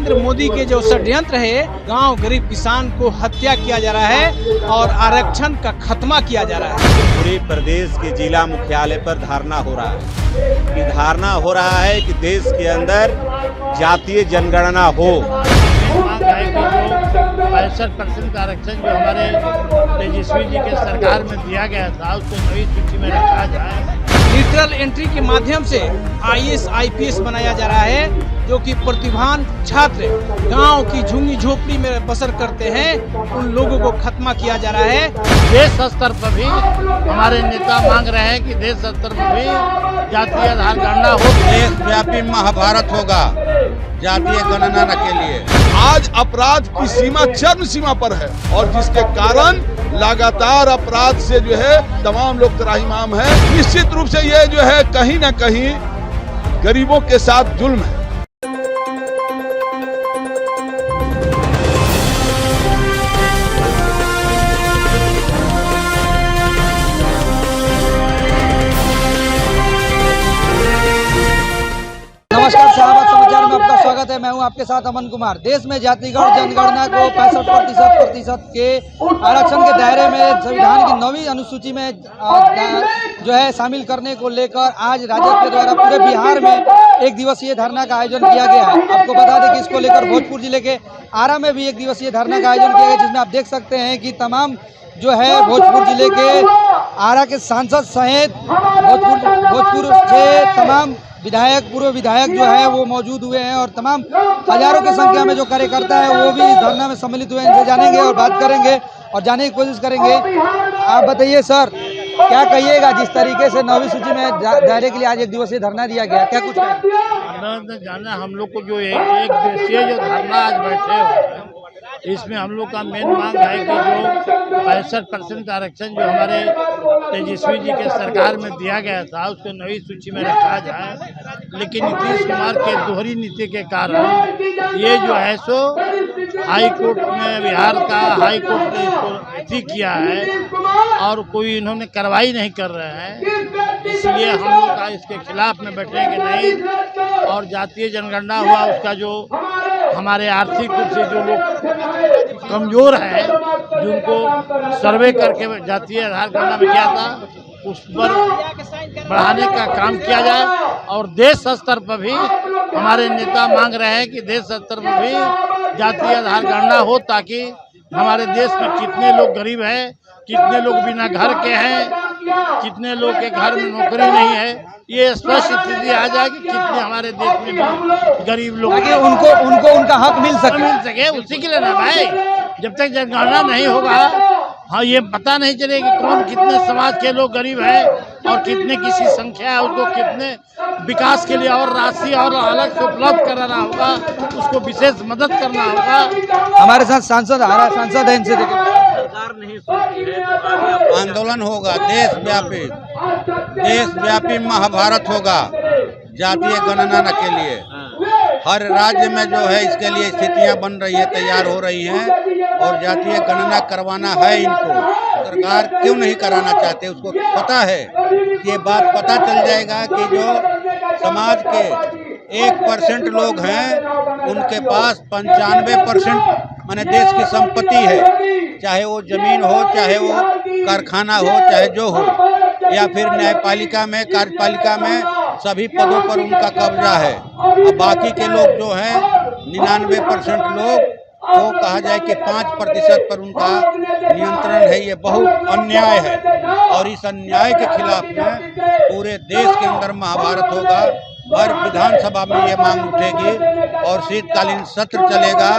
नरेंद्र मोदी के जो षड्यंत्र है, गांव गरीब किसान को हत्या किया जा रहा है और आरक्षण का खत्मा किया जा रहा है। पूरे प्रदेश के जिला मुख्यालय पर धारणा हो रहा है कि धारणा हो रहा है कि देश के अंदर जातीय जनगणना हो। 65% आरक्षण जो हमारे तेजस्वी जी के सरकार में दिया गया था उसको नई सूची में रखा जाए। लिटरल एंट्री के माध्यम से IAS IPS बनाया जा रहा है, जो कि प्रतिभावान छात्र गांव की झुग्गी झोपड़ी में बसर करते हैं, उन लोगों को खत्मा किया जा रहा है। देश स्तर पर भी हमारे नेता मांग रहे हैं कि देश स्तर पर भी जातीय आधार गणना हो। देशव्यापी महाभारत होगा जातीय गणना के लिए। आज अपराध की सीमा चरम सीमा पर है और जिसके कारण लगातार अपराध से जो है तमाम लोग त्राहिमाम है। निश्चित रूप से ये जो है कहीं न कहीं गरीबों के साथ जुल्म है। नमस्कार, शाहबाद समाचार में आपका स्वागत है। मैं हूं आपके साथ अमन कुमार। देश में जातिगत जनगणना को 65% के आरक्षण के दायरे में संविधान की 9वीं अनुसूची में जो है शामिल करने को लेकर आज राजद के द्वारा पूरे बिहार में एक दिवसीय धरना का आयोजन किया गया है। आपको बता दें कि इसको लेकर भोजपुर जिले के आरा में भी एक दिवसीय धरना का आयोजन किया गया, जिसमें आप देख सकते हैं कि तमाम जो है भोजपुर जिले के आरा के सांसद सहित भोजपुर से तमाम विधायक, पूर्व विधायक जो है वो मौजूद हुए हैं और तमाम हजारों की संख्या में जो कार्यकर्ता है वो भी धरना में सम्मिलित हुए हैं। इनसे जानेंगे और बात करेंगे और जानने की कोशिश करेंगे। आप बताइए सर, क्या कहिएगा जिस तरीके से 9वीं सूची में दायरे के लिए आज एक दिवसीय धरना दिया गया, क्या कुछ जाना हम लोग को जो एक दिवसीय जो धरना आज बैठे हुए हैं, इसमें हम लोग का मेन मांग है कि जो 65% आरक्षण जो हमारे तेजस्वी जी के सरकार में दिया गया था उसको नई सूची में रखा जाए। लेकिन नीतीश कुमार के दोहरी नीति के कारण ये जो है सो हाई कोर्ट में, बिहार का हाई कोर्ट ने इसको अथी किया है और कोई इन्होंने कार्रवाई नहीं कर रहे हैं। इसलिए हम लोग का इसके खिलाफ में बैठेंगे नहीं। और जातीय जनगणना हुआ, उसका जो हमारे आर्थिक रूप से जो लोग कमज़ोर हैं, जिनको सर्वे करके जातीय आधार गणना में किया था, उस पर बढ़ाने का काम किया जाए। और देश स्तर पर भी हमारे नेता मांग रहे हैं कि देश स्तर पर भी जातीय आधार गणना हो, ताकि हमारे देश में कितने लोग गरीब हैं, कितने लोग बिना घर के हैं, कितने लोग के घर में नौकरी नहीं है, ये स्पष्ट स्थिति आ जाए कि कितने हमारे देश में भी गरीब लोग उनको उनका हक मिल सके। उसी के लिए ना भाई, जब तक जनगणना नहीं होगा हाँ ये पता नहीं चलेगा कि कौन कितने समाज के लोग गरीब है और कितने किसी संख्या है, उसको कितने विकास के लिए और राशि और अलग से उपलब्ध कराना होगा, उसको विशेष मदद करना होगा। हमारे साथ सांसद है, इनसे सरकार नहीं सोचती है तो आंदोलन होगा, देशव्यापी महाभारत होगा जातीय गणना के लिए। हर राज्य में जो है इसके लिए स्थितियां बन रही है, तैयार हो रही हैं और जातीय गणना करवाना है इनको। सरकार क्यों नहीं कराना चाहते, उसको पता है कि ये बात पता चल जाएगा कि जो समाज के 1% लोग हैं उनके पास 95% माने देश की संपत्ति है, चाहे वो जमीन हो, चाहे वो कारखाना हो, चाहे जो हो, या फिर न्यायपालिका में, कार्यपालिका में सभी पदों पर उनका कब्जा है। अब बाकी के लोग जो हैं 99% लोग, वो कहा जाए कि 5% पर उनका नियंत्रण है। ये बहुत अन्याय है और इस अन्याय के खिलाफ में पूरे देश के अंदर महाभारत होगा। हर विधानसभा में ये मांग उठेगी और शीतकालीन सत्र चलेगा।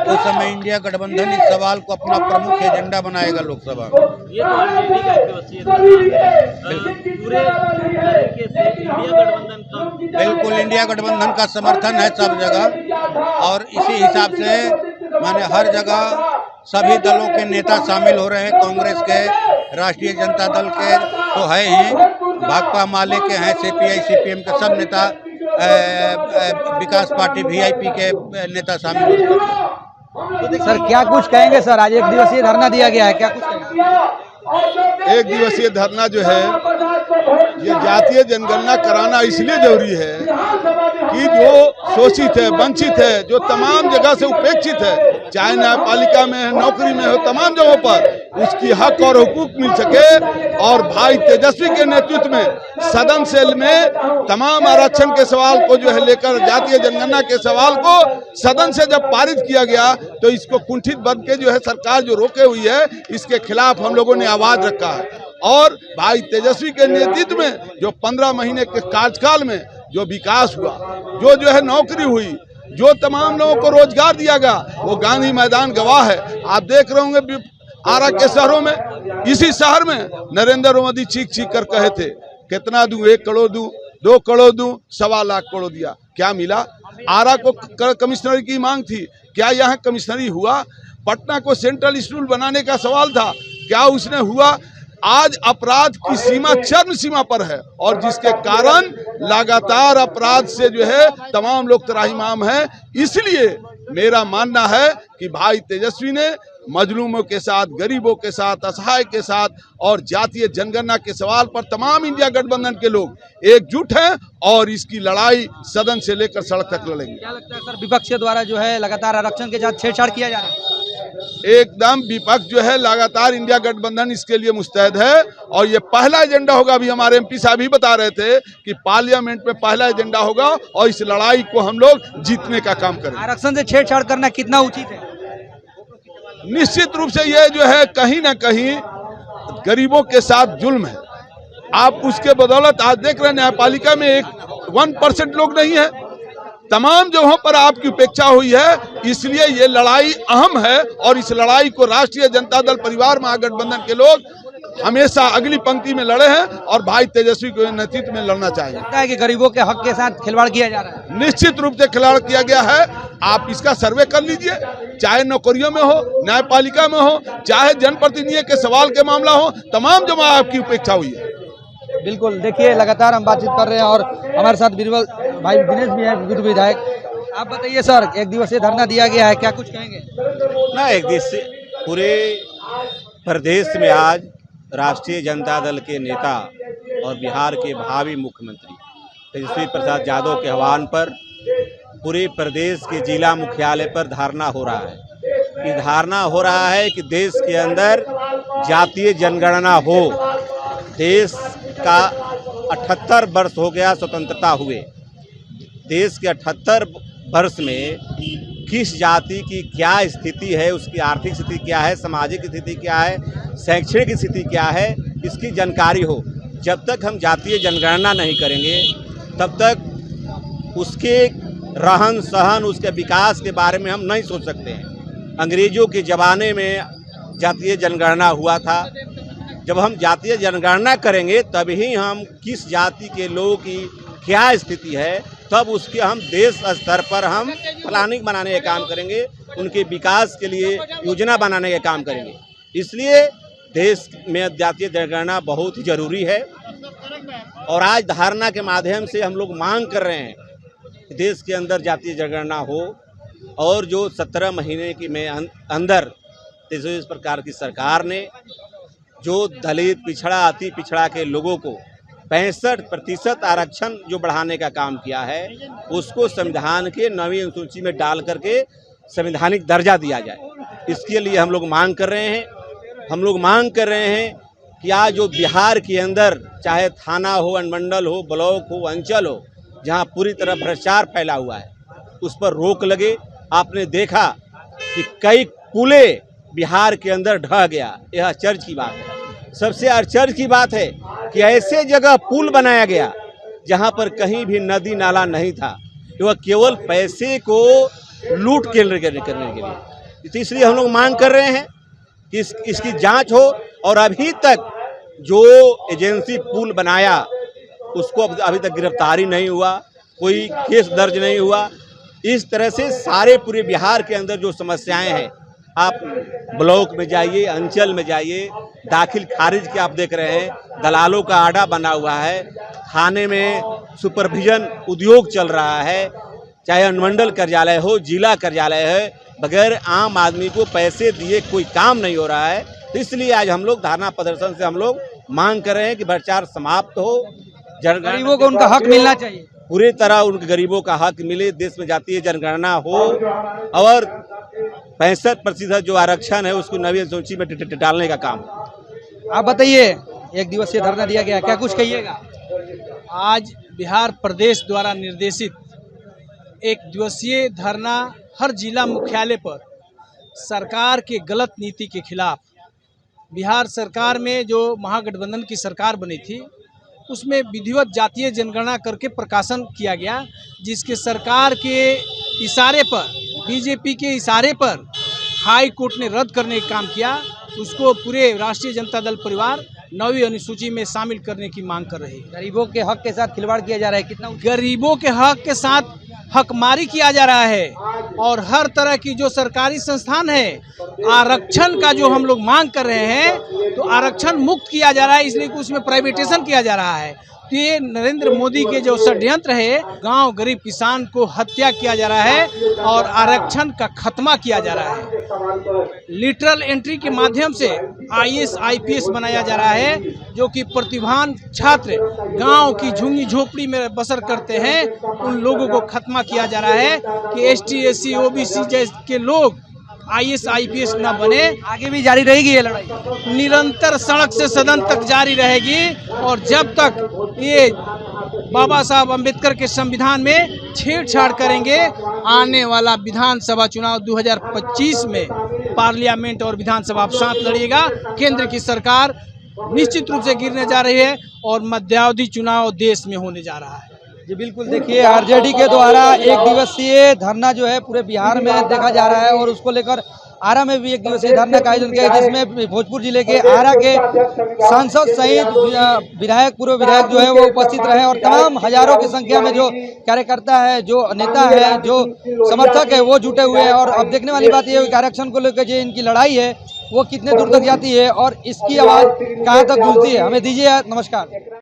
उस समय इंडिया गठबंधन इस सवाल को अपना प्रमुख एजेंडा बनाएगा लोकसभा में। ये तो आरजेडी का दिवसीय धरना है, पूरे तरीके से इंडिया गठबंधन का बिल्कुल इंडिया गठबंधन का समर्थन है सब जगह और इसी हिसाब से माने हर जगह सभी दलों के नेता शामिल हो रहे हैं। कांग्रेस के, राष्ट्रीय जनता दल के तो है ही, भाकपा माले के हैं, CPI CPM के सब नेता, विकास पार्टी VIP के नेता शामिल हो रहे हैं। सर क्या कुछ कहेंगे सर, आज एक दिवसीय धरना दिया गया है, क्या कुछ कहेंगे? एक दिवसीय धरना जो है ये जातीय जनगणना कराना इसलिए जरूरी है कि जो शोषित है, वंचित है, जो तमाम जगह से उपेक्षित है, चाहे न्यायपालिका में है, नौकरी में हो, तमाम जगहों पर उसकी हक और हुकूक मिल सके। और भाई तेजस्वी के नेतृत्व में सदन सेल में तमाम आरक्षण के सवाल को जो है लेकर जातीय जनगणना के सवाल को सदन से जब पारित किया गया तो इसको कुंठित वर्ग के जो है सरकार जो रोके हुई है, इसके खिलाफ हम लोगों ने आवाज रखा है। और भाई तेजस्वी के नेतृत्व में जो 15 महीने के कार्यकाल में जो विकास हुआ, जो है नौकरी हुई, जो तमाम लोगों को रोजगार दिया गया, वो गांधी मैदान गवाह है। आप देख रहे होंगे आरा के शहरों में, इसी शहर में नरेंद्र मोदी चीख चीख कर कहे थे कितना दूं, 1 करोड़ दूं, 2 करोड़ दूं, 1.25 लाख करोड़ दिया, क्या मिला? आरा को कमिश्नरी की मांग थी, क्या यहाँ कमिश्नरी हुआ? पटना को सेंट्रल स्कूल बनाने का सवाल था, क्या उसने हुआ? आज अपराध की सीमा चरम सीमा पर है और जिसके कारण लगातार अपराध से जो है तमाम लोग त्राहिमाम हैं। इसलिए मेरा मानना है कि भाई तेजस्वी ने मजलूमों के साथ, गरीबों के साथ, असहाय के साथ और जातीय जनगणना के सवाल पर तमाम इंडिया गठबंधन के लोग एकजुट हैं और इसकी लड़ाई सदन से लेकर सड़क तक लड़ेंगे। क्या लगता है सर, विपक्ष के द्वारा जो है लगातार आरक्षण के साथ छेड़छाड़ किया जा रहा है? एकदम विपक्ष जो है लगातार इंडिया गठबंधन इसके लिए मुस्तैद है और ये पहला एजेंडा होगा। अभी हमारे एमपी साहब ही बता रहे थे कि पार्लियामेंट में पहला एजेंडा होगा और इस लड़ाई को हम लोग जीतने का काम करेंगे। आरक्षण से छेड़छाड़ करना कितना उचित है? निश्चित रूप से ये जो है कहीं ना कहीं गरीबों के साथ जुल्म है। आप उसके बदौलत आज देख रहे हैं न्यायपालिका में 1% लोग नहीं है, तमाम जगहों पर आपकी उपेक्षा हुई है। इसलिए ये लड़ाई अहम है और इस लड़ाई को राष्ट्रीय जनता दल परिवार महागठबंधन के लोग हमेशा अगली पंक्ति में लड़े हैं और भाई तेजस्वी के नेतृत्व में लड़ना चाहेंगे। लगता है कि गरीबों के हक के साथ खिलवाड़ किया जा रहा है? निश्चित रूप से खिलवाड़ किया गया है। आप इसका सर्वे कर लीजिए, चाहे नौकरियों में हो, न्यायपालिका में हो, चाहे जनप्रतिनिधि के सवाल के मामला हो, तमाम जगह आपकी उपेक्षा हुई है। बिल्कुल, देखिए लगातार हम बातचीत कर रहे हैं और हमारे साथ बीरबल भाई दिनेश भी है, विद्युत विधायक। आप बताइए सर, 1 दिवसीय धरना दिया गया है, क्या कुछ कहेंगे? ना, 1 दिवसीय पूरे प्रदेश में आज राष्ट्रीय जनता दल के नेता और बिहार के भावी मुख्यमंत्री तेजस्वी प्रसाद यादव के आह्वान पर पूरे प्रदेश के जिला मुख्यालय पर धरना हो रहा है। ये धारणा हो रहा है कि देश के अंदर जातीय जनगणना हो। देश का 78 वर्ष हो गया स्वतंत्रता हुए। देश के 78 वर्ष में किस जाति की क्या स्थिति है, उसकी आर्थिक स्थिति क्या है, सामाजिक स्थिति क्या है, शैक्षणिक स्थिति क्या है, इसकी जानकारी हो। जब तक हम जातीय जनगणना नहीं करेंगे तब तक उसके रहन सहन, उसके विकास के बारे में हम नहीं सोच सकते हैं। अंग्रेजों के ज़माने में जातीय जनगणना हुआ था। जब हम जातीय जनगणना करेंगे तभी हम किस जाति के लोगों की क्या स्थिति है, तब उसके हम देश स्तर पर हम प्लानिंग बनाने का काम करेंगे, उनके विकास के लिए योजना बनाने का काम करेंगे। इसलिए देश में जातीय जनगणना बहुत ही जरूरी है और आज धारणा के माध्यम से हम लोग मांग कर रहे हैं कि देश के अंदर जातीय जनगणना हो और जो 17 महीने की में अंदर इस प्रकार की सरकार ने जो दलित, पिछड़ा, अति पिछड़ा के लोगों को 65% आरक्षण जो बढ़ाने का काम किया है, उसको संविधान के 9वीं अनुसूची में डाल करके संवैधानिक दर्जा दिया जाए। इसके लिए हम लोग मांग कर रहे हैं। हम लोग मांग कर रहे हैं कि आज जो बिहार के अंदर चाहे थाना हो, अनुमंडल हो, ब्लॉक हो, अंचल हो, जहां पूरी तरह भ्रष्टाचार फैला हुआ है, उस पर रोक लगे। आपने देखा कि कई पुले बिहार के अंदर ढह गया, यह आश्चर्य की बात है। सबसे आश्चर्य की बात है कि ऐसे जगह पुल बनाया गया जहां पर कहीं भी नदी नाला नहीं था, वह केवल पैसे को लूट करने के लिए। इसलिए हम लोग मांग कर रहे हैं कि इसकी जांच हो और अभी तक जो एजेंसी पुल बनाया उसको अभी तक गिरफ्तारी नहीं हुआ, कोई केस दर्ज नहीं हुआ। इस तरह से सारे पूरे बिहार के अंदर जो समस्याएं हैं, आप ब्लॉक में जाइए, अंचल में जाइए, दाखिल खारिज के आप देख रहे हैं, दलालों का आड़ा बना हुआ है, थाने में सुपरविजन उद्योग चल रहा है, चाहे अनुमंडल कार्यालय हो, जिला कार्यालय है, बगैर आम आदमी को पैसे दिए कोई काम नहीं हो रहा है। तो इसलिए आज हम लोग धरना प्रदर्शन से हम लोग मांग कर रहे हैं कि भ्रष्टाचार समाप्त हो, गरीबों को उनका हक मिलना चाहिए। पूरी तरह उन गरीबों का हक मिले, देश में जातीय जनगणना हो और 65% जो आरक्षण है उसको नवी सूची में डालने का काम। आप बताइए, एक दिवसीय धरना दिया गया, क्या कुछ कहिएगा? आज बिहार प्रदेश द्वारा निर्देशित एक दिवसीय धरना हर जिला मुख्यालय पर सरकार के गलत नीति के खिलाफ। बिहार सरकार में जो महागठबंधन की सरकार बनी थी उसमें विधिवत जातीय जनगणना करके प्रकाशन किया गया, जिसके सरकार के इशारे पर, बीजेपी के इशारे पर हाई कोर्ट ने रद्द करने का काम किया। उसको पूरे राष्ट्रीय जनता दल परिवार 9वीं अनुसूची में शामिल करने की मांग कर रही है। गरीबों के हक के साथ खिलवाड़ किया जा रहा है, कितना गरीबों के हक के साथ हकमारी किया जा रहा है और हर तरह की जो सरकारी संस्थान है आरक्षण का जो हम लोग मांग कर रहे हैं तो आरक्षण मुक्त किया जा रहा है, इसलिए कि उसमें प्राइवेटाइजेशन किया जा रहा है। तो ये नरेंद्र मोदी के जो षड्यंत्र है, गांव गरीब किसान को हत्या किया जा रहा है और आरक्षण का खत्मा किया जा रहा है। लिटरल एंट्री के माध्यम से IAS IPS बनाया जा रहा है, जो कि प्रतिभावान छात्र गांव की झुग्गी झोपड़ी में बसर करते हैं, उन लोगों को खत्मा किया जा रहा है कि ST SC OBC जैसे के लोग IAS IPS न बने। आगे भी जारी रहेगी ये लड़ाई, निरंतर सड़क से सदन तक जारी रहेगी और जब तक ये बाबा साहब अम्बेडकर के संविधान में छेड़छाड़ करेंगे, आने वाला विधानसभा चुनाव 2025 में पार्लियामेंट और विधानसभा आप साथ लड़िएगा। केंद्र की सरकार निश्चित रूप से गिरने जा रही है और मध्यावधि चुनाव देश में होने जा रहा है। जी बिल्कुल, देखिए RJD के द्वारा एक दिवसीय धरना जो है पूरे बिहार में देखा जा रहा है और उसको लेकर आरा में भी एक दिवसीय धरना का आयोजन किया, जिसमें भोजपुर जिले के आरा के सांसद सहित विधायक, पूर्व विधायक जो है वो उपस्थित रहे और तमाम हजारों की संख्या में जो कार्यकर्ता है, जो नेता है, जो समर्थक है वो जुटे हुए हैं। और अब देखने वाली बात यह है कि आरक्षण को लेकर जो इनकी लड़ाई है वो कितने दूर तक जाती है और इसकी आवाज़ कहाँ तक गूंजती है। हमें दीजिए, नमस्कार।